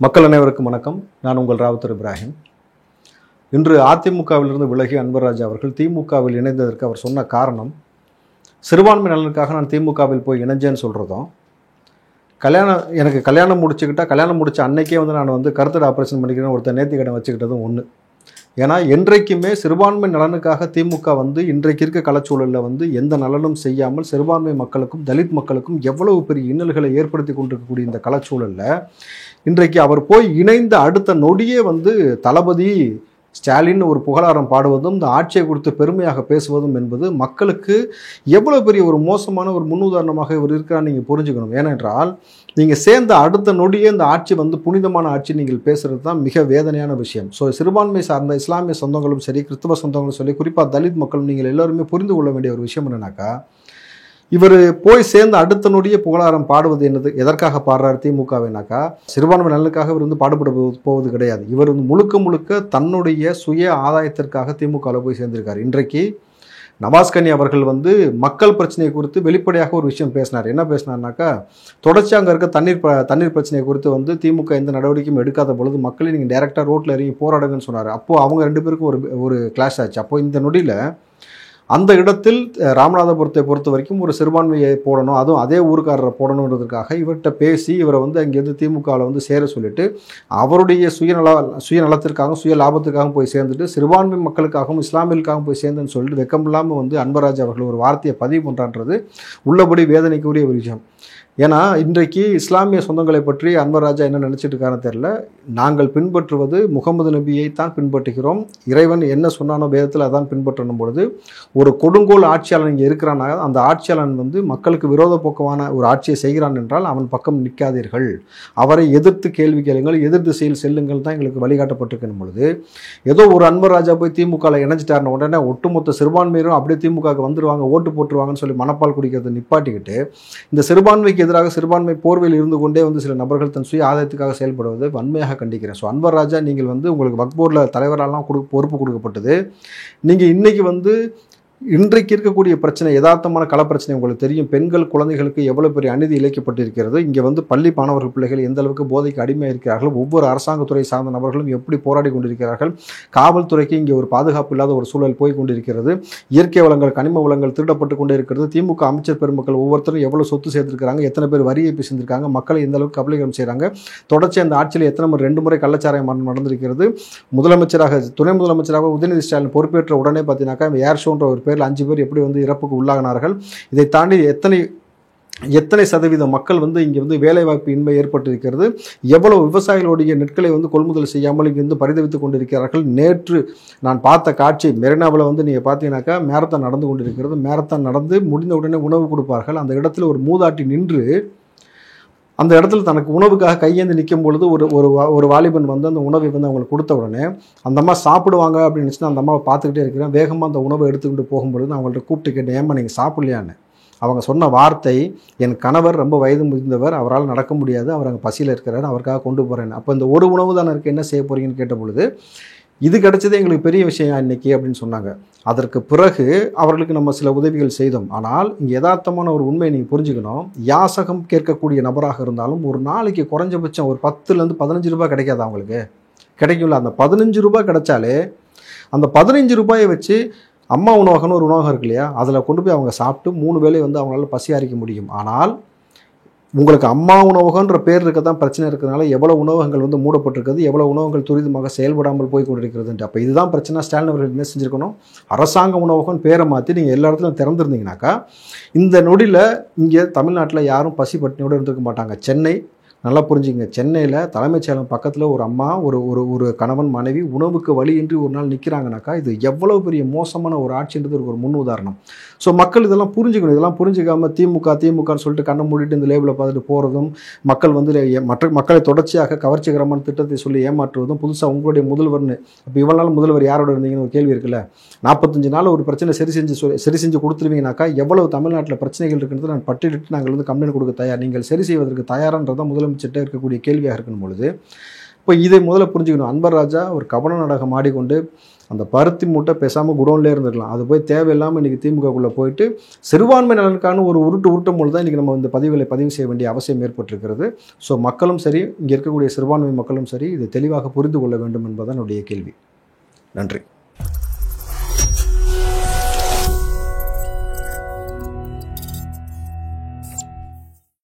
மக்கள் அனைவருக்கும் வணக்கம். நான் உங்கள் ராவுத்தர் இப்ராஹிம். இன்று அதிமுகவிலிருந்து விலகி அன்பர்ராஜா அவர்கள் திமுகவில் இணைந்ததற்கு அவர் சொன்ன காரணம், சிறுபான்மை நலனுக்காக நான் திமுகவில் போய் இணைஞ்சேன்னு சொல்கிறதும், எனக்கு கல்யாணம் முடிச்ச அன்னைக்கே நான் கருத்தடை ஆப்ரேஷன் பண்ணிக்கிறேன்னு ஒருத்தர் நேர்த்திக்கடன் வச்சுக்கிட்டதும் ஒன்று. ஏன்னா என்றைக்குமே சிறுபான்மை நலனுக்காக திமுக இன்றைக்கு இருக்க கலச்சூழலில் எந்த நலனும் செய்யாமல் சிறுபான்மை மக்களுக்கும் தலித் மக்களுக்கும் எவ்வளவு பெரிய இன்னல்களை ஏற்படுத்தி கொண்டிருக்கக்கூடிய இந்த கலச்சூழலில் இன்றைக்கு அவர் போய் இணைந்த அடுத்த நொடியே தளபதி ஸ்டாலின் ஒரு புகழாரம் பாடுவதும் இந்த ஆட்சியை குறித்து பெருமையாக பேசுவதும் என்பது மக்களுக்கு எவ்வளோ பெரிய ஒரு மோசமான ஒரு முன்னுதாரணமாக இவர் இருக்கிறான்னு நீங்கள் புரிஞ்சுக்கணும். ஏனென்றால் நீங்கள் சேர்ந்த அடுத்த நொடியே இந்த ஆட்சி புனிதமான ஆட்சி நீங்கள் பேசுகிறது தான் மிக வேதனையான விஷயம். ஸோ சிறுபான்மை சார்ந்த இஸ்லாமிய சொந்தங்களும் சரி, கிறிஸ்தவ சொந்தங்களும் சரி, குறிப்பாக தலித் மக்களும் நீங்கள் எல்லோருமே புரிந்து கொள்ள வேண்டிய ஒரு விஷயம் என்னன்னாக்கா, இவர் போய் சேர்ந்த அடுத்த நொடியே புகழாரம் பாடுவது என்னது, எதற்காக பாடுறாரு திமுகவினாக்கா, சிறுபான்மை நலனுக்காக இவர் பாடுபட போவது கிடையாது. இவர் முழுக்க தன்னுடைய சுய ஆதாயத்திற்காக திமுகவில் போய் சேர்ந்திருக்காரு. இன்றைக்கு நவாஸ்கனி அவர்கள் மக்கள் பிரச்சனையை குறித்து வெளிப்படையாக ஒரு விஷயம் பேசினார். என்ன பேசினார்னாக்கா, தொடர்ச்சியாக அங்கே இருக்க தண்ணீர் பிரச்சனையை குறித்து திமுக எந்த நடவடிக்கையும் எடுக்காத பொழுது மக்களை நீங்கள் டைரெக்டாக ரோட்டில் இறங்கி போராடுங்கன்னு சொன்னார். அப்போது அவங்க ரெண்டு பேருக்கும் ஒரு கிளாஷ் ஆச்சு. அப்போது இந்த நொடியில் அந்த இடத்தில் ராமநாதபுரத்தை பொறுத்த வரைக்கும் ஒரு சிறுபான்மையை போடணும், அதுவும் அதே ஊருக்காரரை போடணுன்றதுக்காக இவர்கிட்ட பேசி இவரை அங்கேருந்து திமுகவில் சேர சொல்லிட்டு அவருடைய சுயநலத்திற்காகவும் சுய லாபத்திற்காகவும் போய் சேர்ந்துட்டு சிறுபான்மை மக்களுக்காகவும் இஸ்லாமியர்களுக்காகவும் போய் சேர்ந்துன்னு சொல்லிட்டு வெக்கமில்லாமல் அன்பர்ராஜ் அவர்கள் ஒரு வார்த்தையை பதிவு பண்ணுறான்றது உள்ளபடி வேதனைக்குரிய ஒரு விஷயம். ஏன்னா இன்றைக்கு இஸ்லாமிய சொந்தங்களை பற்றி அன்பர்ராஜா என்ன நினச்சிட்டு இருக்காருன்னு தெரியல. நாங்கள் பின்பற்றுவது முகமது நபியை தான் பின்பற்றுகிறோம், இறைவன் என்ன சொன்னானோ வேதத்தில் அதான் பின்பற்றணும் பொழுது ஒரு கொடுங்கோல் ஆட்சியாளன் இங்கே இருக்கிறானா, அந்த ஆட்சியாளன் மக்களுக்கு விரோத போக்கமான ஒரு ஆட்சியை செய்கிறான் என்றால் அவன் பக்கம் நிற்காதீர்கள், அவரை எதிர்த்து கேள்வி கேளுங்கள், எதிர் திசையில் செல்லுங்கள் தான் எங்களுக்கு வழிகாட்டப்பட்டிருக்கும் பொழுது, ஏதோ ஒரு அன்பர்ராஜா போய் திமுகவில் இணைஞ்சிட்டாருன்னு உடனே ஒட்டுமொத்த சிறுபான்மையினரும் அப்படியே திமுகவுக்கு வந்துடுவாங்க, ஓட்டு போட்டுருவாங்கன்னு சொல்லி மனப்பால் குடிக்கிறத நிப்பாட்டிக்கிட்டு இந்த சிறுபான்மைக்கு எதிராக சிறுபான்மை போர்வையில் இருந்து கொண்டே சில நபர்கள் தன் சுய ஆதாயத்துக்காக செயல்படுவதை வன்மையாக கண்டிக்கிறேன். ஸோ அன்பர்ராஜா, நீங்கள் உங்களுக்கு வக்ஃப் போர்டில் தலைவரெல்லாம் பொறுப்பு கொடுக்கப்பட்டது. நீங்கள் இன்னைக்கு இன்றைக்கு இருக்கக்கூடிய பிரச்சனை, யதார்த்தமான களப்பிரச்சனை உங்களுக்கு தெரியும். பெண்கள் குழந்தைகளுக்கு எவ்வளோ பெரிய அநீதி இழைக்கப்பட்டிருக்கிறது. இங்கே பள்ளி மாணவர்கள் பிள்ளைகள் எந்த அளவுக்கு போதைக்கு அடிமையாக இருக்கிறார்கள், ஒவ்வொரு அரசாங்கத்துறை சார்ந்த நபர்களும் எப்படி போராடி கொண்டிருக்கிறார்கள், காவல்துறைக்கு இங்கே ஒரு பாதுகாப்பு இல்லாத ஒரு சூழல் போய் கொண்டிருக்கிறது, இயற்கை வளங்கள் கனிம வளங்கள் திருடப்பட்டு கொண்டே இருக்கிறது, திமுக அமைச்சர் பெருமக்கள் ஒவ்வொருத்தரும் எவ்வளோ சொத்து சேர்த்துருக்காங்க, எத்தனை பேர் வரியை பேசியிருக்காங்க, மக்களை எந்த அளவுக்கு கபலீகரம் செய்கிறாங்க, தொடர்ச்சி அந்த ஆட்சியில் எத்தனை முறை 2 முறை கள்ளச்சாராயம் நடந்திருக்கிறது. முதலமைச்சராக துணை முதலமைச்சராக உதயநிதி ஸ்டாலின் பொறுப்பேற்ற உடனே பார்த்தீங்கன்னாக்கா ஏர் ஷோன்ற ஒரு 5 பேர் எப்படி இறப்புக்கு உள்ளாகினார்கள். இதை தாண்டி எத்தனை சதவீத மக்கள் இங்கே வேலைவாய்ப்பு இன்மை ஏற்பட்டிருக்கிறது, எவ்வளவு விவசாயிகளுடைய நெற்களை கொள்முதல் செய்யாமல் இங்கிருந்து பரிதவித்துக் கொண்டிருக்கிறார்கள். நேற்று நான் பார்த்த காட்சி மெரினாவில் நீங்கள் பார்த்தீங்கன்னாக்கா மேரத்தான் நடந்து கொண்டிருக்கிறது. மேரத்தான் நடந்து முடிந்த உடனே உணவு கொடுப்பார்கள். அந்த இடத்துல ஒரு மூதாட்டி நின்று அந்த இடத்துல தனக்கு உணவுக்காக கையேந்து நிற்கும் பொழுது ஒரு வாலிபன் அந்த உணவை அவங்களுக்கு கொடுத்த உடனே அந்த அம்மா சாப்பிடுவாங்க அப்படின்னு நினச்சினா அந்த அம்மாவை பார்த்துக்கிட்டே இருக்கிறேன். வேகமாக அந்த உணவை எடுத்துக்கிட்டு போகும்பொழுது நான் அவங்கள்ட்ட கூப்பிட்டு கேட்டேன், ஏம்மா நீங்கள் சாப்பிடலையான்னு. அவங்க சொன்ன வார்த்தை, என் கணவர் ரொம்ப வயது முதிர்ந்தவர், அவரால் நடக்க முடியாது, அவர் அங்கே பசியில் இருக்கிறார், அவருக்காக கொண்டு போகிறேன். அப்போ இந்த ஒரு உணவு தானே இருக்குது, என்ன செய்ய போகிறீங்கன்னு கேட்ட பொழுது, இது கிடைச்சதே எங்களுக்கு பெரிய விஷயம் இன்னைக்கு அப்படின்னு சொன்னாங்க. அதற்கு பிறகு அவர்களுக்கு நம்ம சில உதவிகள் செய்தோம். ஆனால் இங்கே யதார்த்தமான ஒரு உண்மையை நீங்கள் புரிஞ்சுக்கணும். யாசகம் கேட்கக்கூடிய நபராக இருந்தாலும் ஒரு நாளைக்கு குறைஞ்சபட்சம் ஒரு 10லேருந்து 15 ரூபாய் கிடைக்காது அவங்களுக்கு, கிடைக்கும்ல. அந்த 15 ரூபாய் கிடைச்சாலே அந்த 15 ரூபாயை வச்சு அம்மா உணவகம்னு ஒரு உணவகம் இருக்கு இல்லையா, அதில் கொண்டு போய் அவங்க சாப்பிட்டு 3 வேளை அவங்களால பசி அரிக்க முடியும். ஆனால் உங்களுக்கு அம்மா உணவகன்ற பேர் இருக்க தான் பிரச்சனை இருக்கிறதுனால எவ்வளோ உணவகங்கள் மூடப்பட்டிருக்கிறது, எவ்வளோ உணவகங்கள் துரிதமாக செயல்படாமல் போய் கொண்டிருக்கிறதுன்ட்டு. அப்போ இதுதான் பிரச்சனை. ஸ்டாலின் அவர்கள் என்ன செஞ்சுருக்கணும், அரசாங்க உணவகம் பேரை மாற்றி நீங்கள் எல்லா இடத்துலையும் திறந்துருந்தீங்கன்னாக்கா இந்த நொடியில் இங்கே தமிழ்நாட்டில் யாரும் பசி பட்டினியோடு இருந்திருக்க மாட்டாங்க. சென்னை நல்லா புரிஞ்சுங்க, சென்னையில் தலைமைச் செயலம் பக்கத்தில் ஒரு அம்மா ஒரு கணவன் மனைவி உணவுக்கு வழியின்றி ஒரு நாள் நிற்கிறாங்கனாக்கா இது எவ்வளோ பெரிய மோசமான ஒரு ஆட்சின்றது ஒரு முன் உதாரணம். ஸோ மக்கள் இதெல்லாம் புரிஞ்சுக்கணும். இதெல்லாம் புரிஞ்சுக்காமல் திமுகன்னு சொல்லிட்டு கண்ணை மூடிட்டு இந்த லேபிளை பார்த்துட்டு போகிறதும், மக்கள் மற்ற மக்களை தொடர்ச்சியாக கவர்ச்சிகரமான திட்டத்தை சொல்லி ஏமாற்றுவதும், புதுசாக உங்களுடைய முதல்வர்னு. அப்போ இவ்வளோ நாள் முதல்வர் யாரோட இருந்தீங்கன்னு ஒரு கேள்வி இருக்குல்ல. 45 நாள் ஒரு பிரச்சனை சரி செஞ்சு கொடுத்துருவீங்கனாக்கா எவ்வளவு தமிழ்நாட்டில் பிரச்சனைகள் இருக்குன்றது நான் பட்டியலிட்டு நாங்கள் கம்ப்ளைண்ட் கொடுக்க தயார், நீங்கள் சரி செய்வதற்கு தயாரான்றதான் முதலமைச்சர்கிட்ட இருக்கக்கூடிய கேள்வியாக இருக்கணும் பொழுது இப்போ இதை முதல்ல புரிஞ்சுக்கணும். அன்பர் ராஜா ஒரு கபட நாடகம் ஆடிக்கொண்டு அந்த பருத்தி மூட்டை பேசாமல் குடோன்லேயே இருந்திருக்கலாம். அது போய் தேவையில்லாமல் இன்றைக்கி திமுகக்குள்ளே போயிட்டு சிறுபான்மை நலனுக்கான ஒரு உருட்டும் போது தான் இன்றைக்கி நம்ம இந்த பதிவுகளை பதிவு செய்ய வேண்டிய அவசியம் ஏற்பட்டிருக்கிறது. ஸோ மக்களும் சரி, இங்கே இருக்கக்கூடிய சிறுபான்மை மக்களும் சரி, இதை தெளிவாக புரிந்து கொள்ள வேண்டும் என்பதுதான் என்னுடைய கேள்வி. நன்றி.